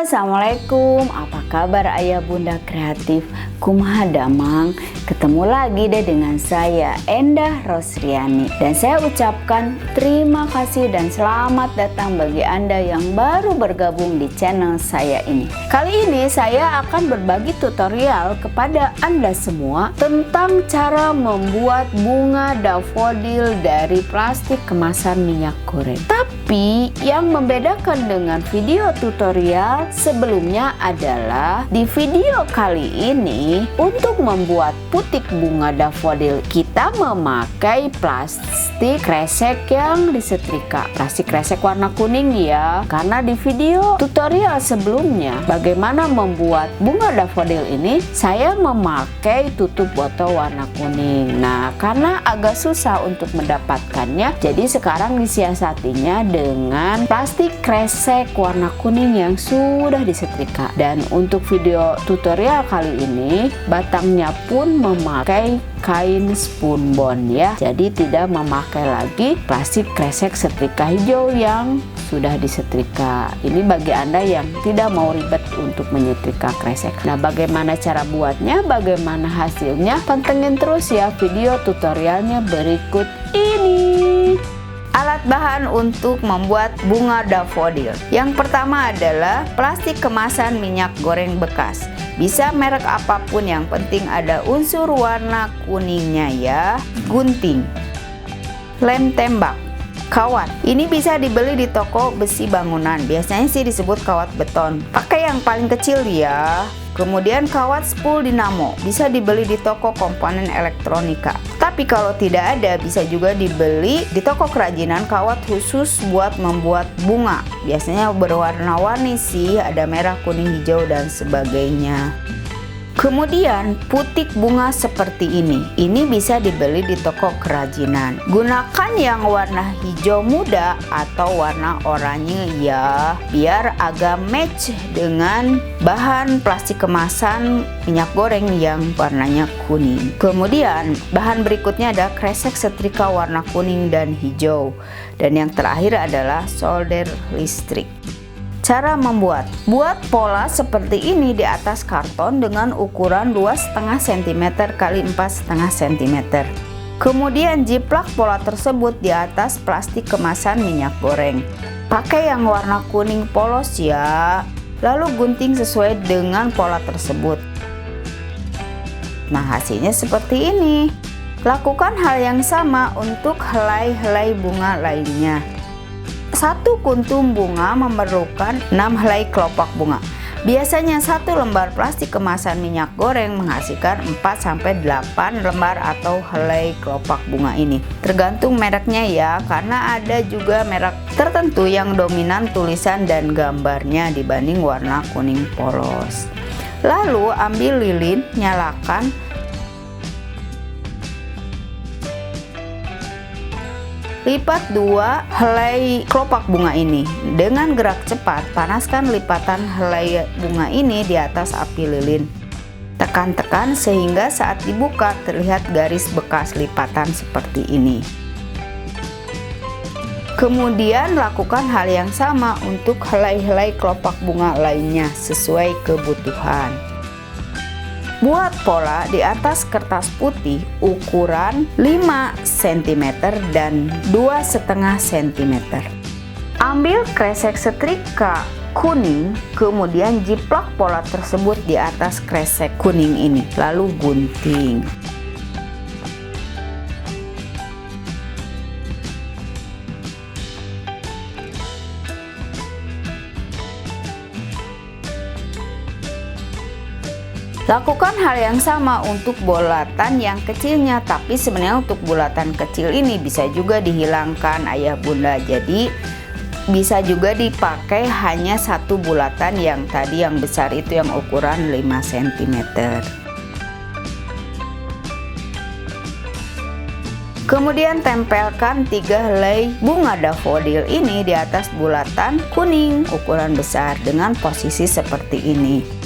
Assalamualaikum, apa kabar ayah bunda kreatif? Kumaha damang? Ketemu lagi deh dengan saya Endah Rosriani. Dan saya ucapkan terima kasih dan selamat datang bagi Anda yang baru bergabung di channel saya ini. Kali ini saya akan berbagi tutorial kepada Anda semua tentang cara membuat bunga dafodil dari plastik kemasan minyak goreng. Tapi yang membedakan dengan video tutorial sebelumnya adalah di video kali ini untuk membuat putik bunga dafodil kita memakai plastik kresek yang disetrika, plastik kresek warna kuning ya. Karena di video tutorial sebelumnya bagaimana membuat bunga dafodil ini saya memakai tutup botol warna kuning. Nah, karena agak susah untuk mendapatkannya, jadi sekarang disiasatinya dengan plastik kresek warna kuning yang sudah disetrika. Dan untuk video tutorial kali ini batangnya pun memakai kain spunbond ya, jadi tidak memakai lagi plastik kresek setrika hijau yang sudah disetrika. Ini bagi Anda yang tidak mau ribet untuk menyetrika kresek. Nah, bagaimana cara buatnya, bagaimana hasilnya, pantengin terus ya video tutorialnya berikut ini. Alat bahan untuk membuat bunga dafodil. Yang pertama adalah plastik kemasan minyak goreng bekas. Bisa merek apapun, yang penting ada unsur warna kuningnya ya. Gunting, lem tembak, kawat. Ini bisa dibeli di toko besi bangunan. Biasanya sih disebut kawat beton. Pakai yang paling kecil ya. Kemudian kawat spool dinamo, bisa dibeli di toko komponen elektronika. Tapi kalau tidak ada, bisa juga dibeli di toko kerajinan kawat khusus buat membuat bunga. Biasanya berwarna-warni sih, ada merah, kuning, hijau, dan sebagainya. Kemudian putik bunga seperti ini. Ini bisa dibeli di toko kerajinan. Gunakan yang warna hijau muda atau warna oranye ya, biar agak match dengan bahan plastik kemasan minyak goreng yang warnanya kuning. Kemudian bahan berikutnya ada kresek setrika warna kuning dan hijau. Dan yang terakhir adalah solder listrik. Cara membuat. Buat pola seperti ini di atas karton dengan ukuran 2,5 cm x 4,5 cm. Kemudian jiplak pola tersebut di atas plastik kemasan minyak goreng. Pakai yang warna kuning polos ya. Lalu gunting sesuai dengan pola tersebut. Nah, hasilnya seperti ini. Lakukan hal yang sama untuk helai-helai bunga lainnya. Satu kuntum bunga memerlukan 6 helai kelopak bunga. Biasanya satu lembar plastik kemasan minyak goreng menghasilkan 4-8 lembar atau helai kelopak bunga ini. Tergantung mereknya ya, karena ada juga merek tertentu yang dominan tulisan dan gambarnya dibanding warna kuning polos. Lalu ambil lilin, nyalakan. Lipat 2 helai kelopak bunga ini. Dengan gerak cepat, panaskan lipatan helai bunga ini di atas api lilin. Tekan-tekan sehingga saat dibuka terlihat garis bekas lipatan seperti ini. Kemudian lakukan hal yang sama untuk helai-helai kelopak bunga lainnya sesuai kebutuhan. Buat pola di atas kertas putih ukuran 5 cm dan 2,5 cm. Ambil kresek setrika kuning, kemudian jiplak pola tersebut di atas kresek kuning ini, lalu gunting. Lakukan hal yang sama untuk bulatan yang kecilnya, tapi sebenarnya untuk bulatan kecil ini bisa juga dihilangkan ayah bunda. Jadi bisa juga dipakai hanya satu bulatan yang tadi yang besar itu yang ukuran 5 cm. Kemudian tempelkan 3 helai bunga dafodil ini di atas bulatan kuning ukuran besar dengan posisi seperti ini.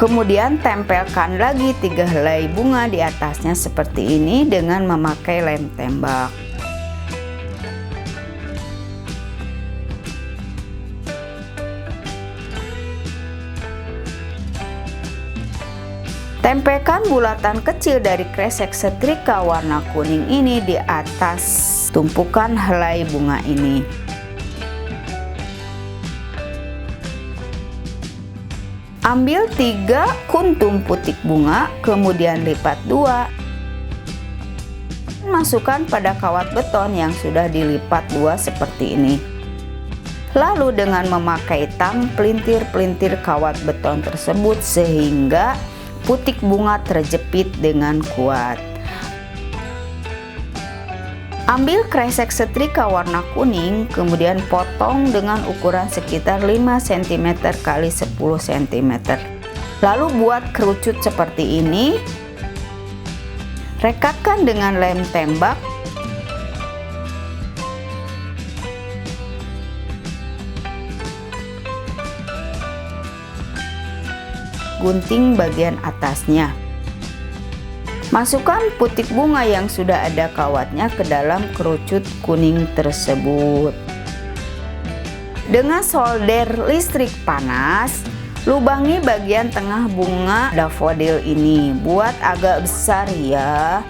Kemudian tempelkan lagi 3 helai bunga di atasnya seperti ini dengan memakai lem tembak. Tempelkan bulatan kecil dari kresek setrika warna kuning ini di atas tumpukan helai bunga ini. Ambil 3 kuntum putik bunga, kemudian lipat 2. Masukkan pada kawat beton yang sudah dilipat 2 seperti ini. Lalu dengan memakai tang, pelintir-pelintir kawat beton tersebut sehingga putik bunga terjepit dengan kuat. Ambil kresek setrika warna kuning, kemudian potong dengan ukuran sekitar 5 cm x 10 cm. Lalu buat kerucut seperti ini. Rekatkan dengan lem tembak. Gunting bagian atasnya. Masukkan putik bunga yang sudah ada kawatnya ke dalam kerucut kuning tersebut. Dengan solder listrik panas, lubangi bagian tengah bunga daffodil ini. Buat agak besar ya.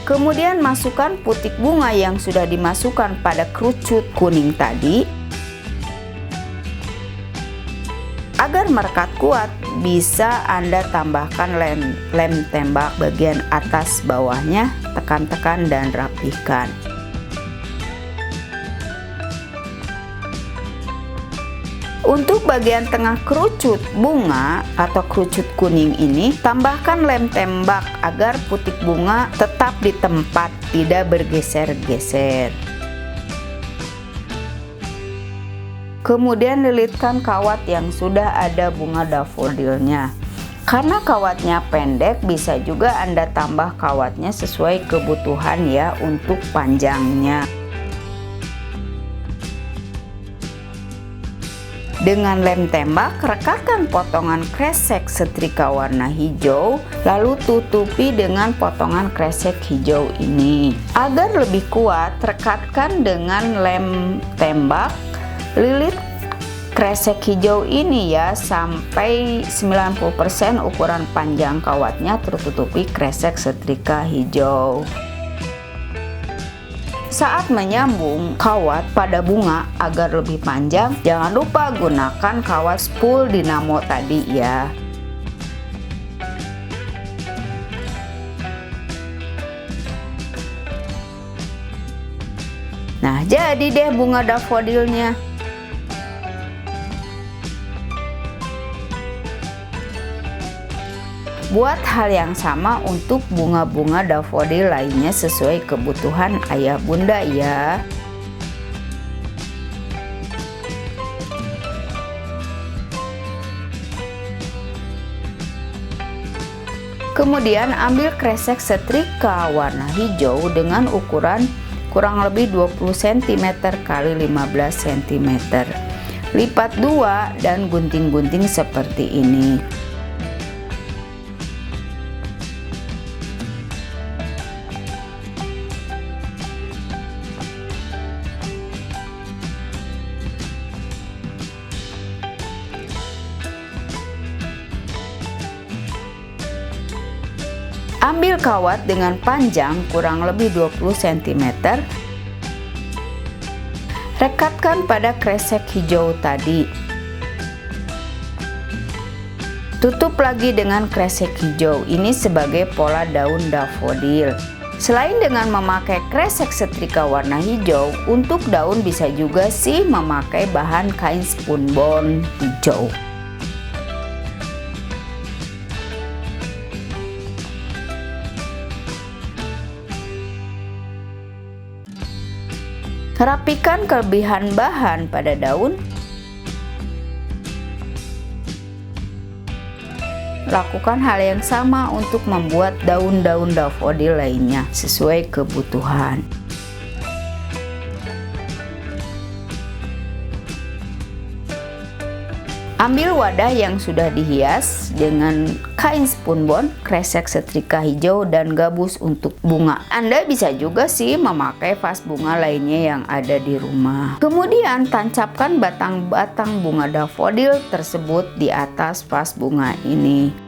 Kemudian masukkan putik bunga yang sudah dimasukkan pada kerucut kuning tadi. Agar merekat kuat, bisa Anda tambahkan lem tembak bagian atas bawahnya, tekan-tekan dan rapihkan. Untuk bagian tengah kerucut bunga atau kerucut kuning ini, tambahkan lem tembak agar putik bunga tetap di tempat, tidak bergeser-geser. Kemudian lilitkan kawat yang sudah ada bunga daffodilnya. Karena kawatnya pendek, bisa juga Anda tambah kawatnya sesuai kebutuhan ya untuk panjangnya. Dengan lem tembak, rekatkan potongan kresek setrika warna hijau, lalu tutupi dengan potongan kresek hijau ini. Agar lebih kuat, rekatkan dengan lem tembak, lilit kresek hijau ini ya sampai 90% ukuran panjang kawatnya tertutupi kresek setrika hijau. Saat menyambung kawat pada bunga agar lebih panjang, jangan lupa gunakan kawat spool dinamo tadi ya. Nah, jadi deh bunga daffodilnya. Buat hal yang sama untuk bunga-bunga daffodil lainnya sesuai kebutuhan ayah bunda ya. Kemudian ambil kresek setrika warna hijau dengan ukuran kurang lebih 20 cm x 15 cm. Lipat 2 dan gunting-gunting seperti ini. Ambil kawat dengan panjang kurang lebih 20 cm. Rekatkan pada kresek hijau tadi. Tutup lagi dengan kresek hijau ini sebagai pola daun daffodil. Selain dengan memakai kresek setrika warna hijau, untuk daun bisa juga sih memakai bahan kain spunbond hijau. Rapikan kelebihan bahan pada daun. Lakukan hal yang sama untuk membuat daun-daun daffodil lainnya sesuai kebutuhan. Ambil wadah yang sudah dihias dengan kain spunbond, kresek setrika hijau, dan gabus untuk bunga. Anda bisa juga sih memakai vas bunga lainnya yang ada di rumah. Kemudian tancapkan batang-batang bunga dafodil tersebut di atas vas bunga ini.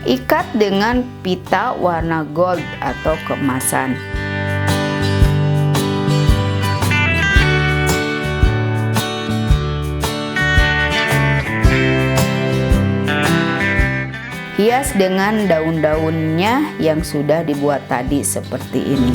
Ikat dengan pita warna gold atau keemasan. Hias dengan daun-daunnya yang sudah dibuat tadi seperti ini.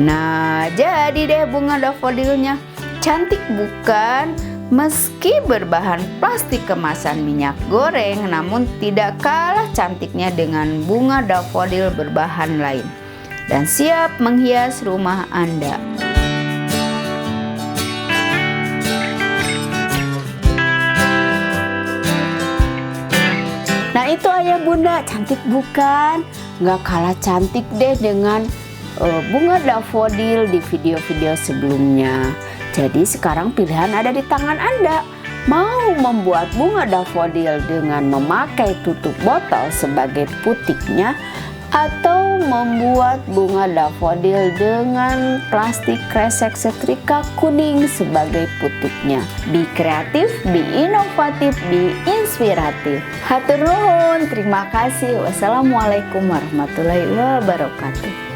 Nah, jadi deh bunga dafodilnya. Cantik bukan? Meski berbahan plastik kemasan minyak goreng, namun tidak kalah cantiknya dengan bunga dafodil berbahan lain. Dan siap menghias rumah Anda. Nah itu ayah bunda, cantik bukan? Nggak kalah cantik deh dengan bunga dafodil di video-video sebelumnya. Jadi sekarang pilihan ada di tangan Anda. Mau membuat bunga dafodil dengan memakai tutup botol sebagai putiknya, atau membuat bunga dafodil dengan plastik kresek setrika kuning sebagai putiknya. Be kreatif, be inovatif, be inspiratif. Hatur nuhun, terima kasih. Wassalamualaikum warahmatullahi wabarakatuh.